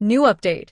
New update,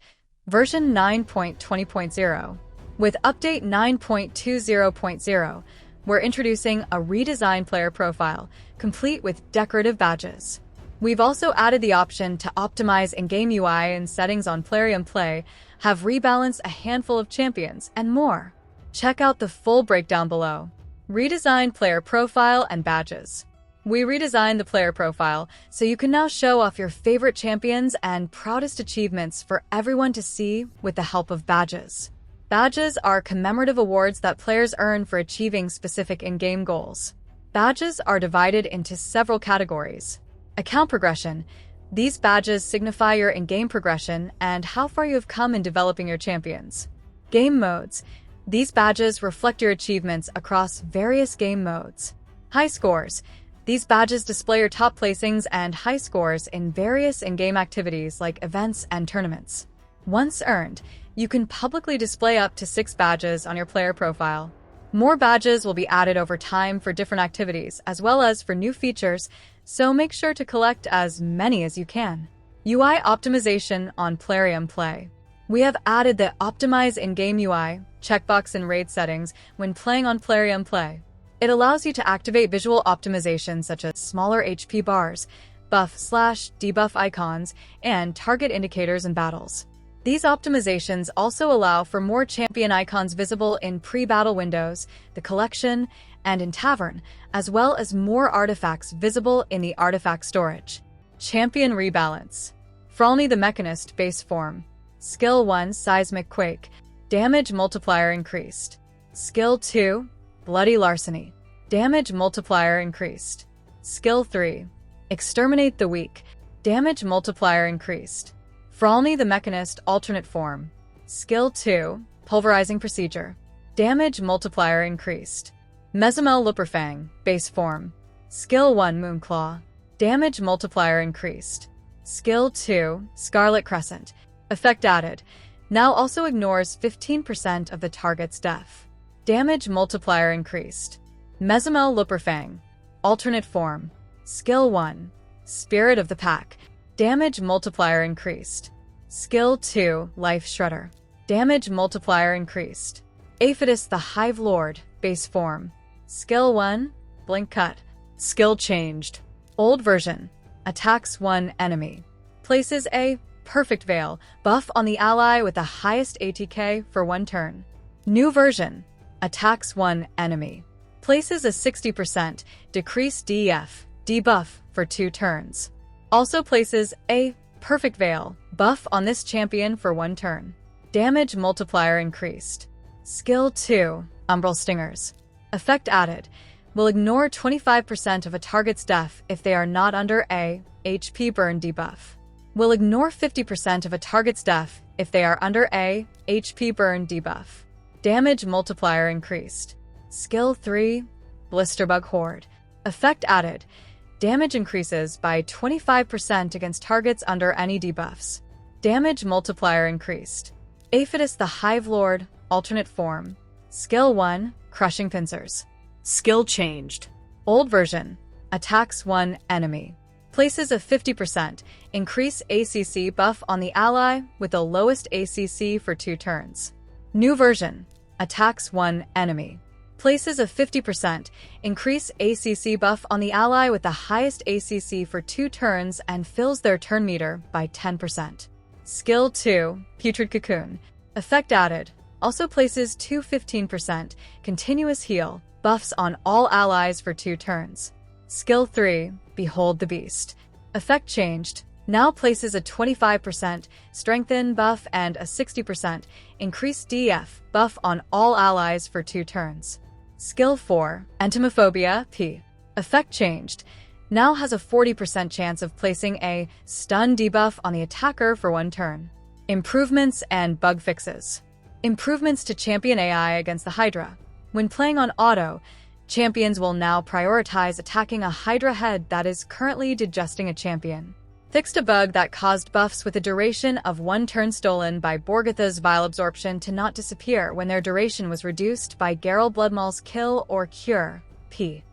version 9.20.0. With update 9.20.0, we're introducing a redesigned player profile, complete with decorative badges. We've also added the option to optimize in-game UI and settings on Plarium Play, have rebalanced a handful of champions, and more. Check out the full breakdown below. Redesigned player profile and badges. We redesigned the player profile so you can now show off your favorite champions and proudest achievements for everyone to see with the help of badges. Badges are commemorative awards that players earn for achieving specific in-game goals. Badges are divided into several categories. Account progression. These badges signify your in-game progression and how far you have come in developing your champions. Game modes. These badges reflect your achievements across various game modes. High scores. These badges display your top placings and high scores in various in-game activities like events and tournaments. Once earned, you can publicly display up to 6 badges on your player profile. More badges will be added over time for different activities, as well as for new features, so make sure to collect as many as you can. UI optimization on Plarium Play. We have added the Optimize in-game UI checkbox in raid settings when playing on Plarium Play. It allows you to activate visual optimization such as smaller HP bars, buff/debuff icons, and target indicators in battles. These optimizations also allow for more champion icons visible in pre-battle windows, the collection, and in Tavern, as well as more artifacts visible in the artifact storage. Champion rebalance. Fralny the Mechanist base form. Skill 1 Seismic Quake. Damage multiplier increased. Skill 2 Bloody Larceny. Damage multiplier increased. Skill 3 Exterminate the Weak. Damage multiplier increased. Fralny the Mechanist alternate form. Skill 2 Pulverizing Procedure. Damage multiplier increased. Mezimel Looperfang base form. Skill 1 Moonclaw. Damage multiplier increased. Skill 2 Scarlet Crescent. Effect added. Now also ignores 15% of the target's def. Damage multiplier increased. Mezimel Looperfang. Alternate form. Skill 1. Spirit of the Pack. Damage multiplier increased. Skill 2. Life Shredder. Damage multiplier increased. Aphidus the Hive Lord. Base form. Skill 1. Blink Cut. Skill changed. Old version. Attacks one enemy. Places a Perfect Veil buff on the ally with the highest ATK for 1 turn. New version. Attacks one enemy. Places a 60% decreased DF debuff for 2 turns. Also places a Perfect Veil buff on this champion for 1 turn. Damage multiplier increased. Skill 2 Umbral Stingers. Effect added. Will ignore 25% of a target's def if they are not under a HP burn debuff. Will ignore 50% of a target's def if they are under a HP burn debuff. Damage multiplier increased. Skill 3 Blisterbug Horde. Effect added. Damage increases by 25% against targets under any debuffs. Damage multiplier increased. Aphidus the Hive Lord alternate form. Skill 1 Crushing Pincers. Skill changed. Old version. Attacks one enemy. Places a 50% increase ACC buff on the ally with the lowest ACC for 2 turns. New version. Attacks one enemy. Places a 50% increase ACC buff on the ally with the highest ACC for 2 turns and fills their turn meter by 10%. Skill 2 Putrid Cocoon. Effect added. Also places 2 15% continuous heal buffs on all allies for 2 turns. Skill 3 Behold the Beast. Effect changed. Now places a 25% strengthen buff and a 60% increased DF buff on all allies for 2 turns. Skill 4 Entomophobia P. Effect changed. Now has a 40% chance of placing a stun debuff on the attacker for 1 turn. Improvements and bug fixes. Improvements to champion AI against the Hydra. When playing on auto, champions will now prioritize attacking a Hydra head that is currently digesting a champion. Fixed a bug that caused buffs with a duration of 1 turn stolen by Borgatha's Vile Absorption to not disappear when their duration was reduced by Geralt Bloodmaul's Kill or Cure, P.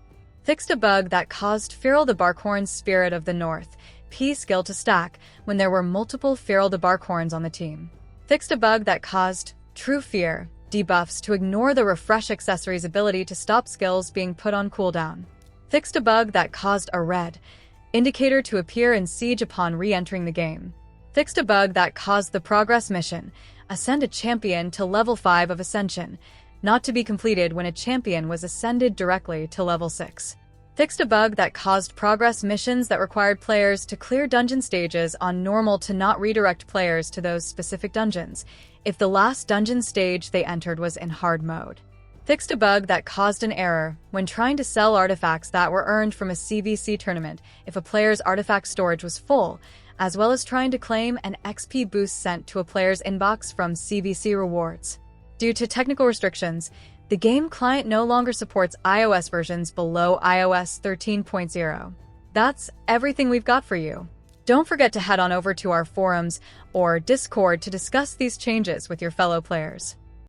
Fixed a bug that caused Feral the Barkhorn's Spirit of the North, F2P skill to stack when there were multiple feral debarkhorns on the team. Fixed a bug that caused True Fear debuffs to ignore the Refresh accessory's ability to stop skills being put on cooldown. Fixed a bug that caused a red indicator to appear in Siege upon re-entering the game. Fixed a bug that caused the Progress mission, Ascend a Champion to level 5 of Ascension, not to be completed when a champion was ascended directly to level 6. Fixed a bug that caused Progress missions that required players to clear dungeon stages on normal to not redirect players to those specific dungeons, if the last dungeon stage they entered was in hard mode. Fixed a bug that caused an error when trying to sell artifacts that were earned from a CVC tournament if a player's artifact storage was full, as well as trying to claim an XP boost sent to a player's inbox from CVC rewards. Due to technical restrictions, the game client no longer supports iOS versions below iOS 13.0. That's everything we've got for you. Don't forget to head on over to our forums or Discord to discuss these changes with your fellow players.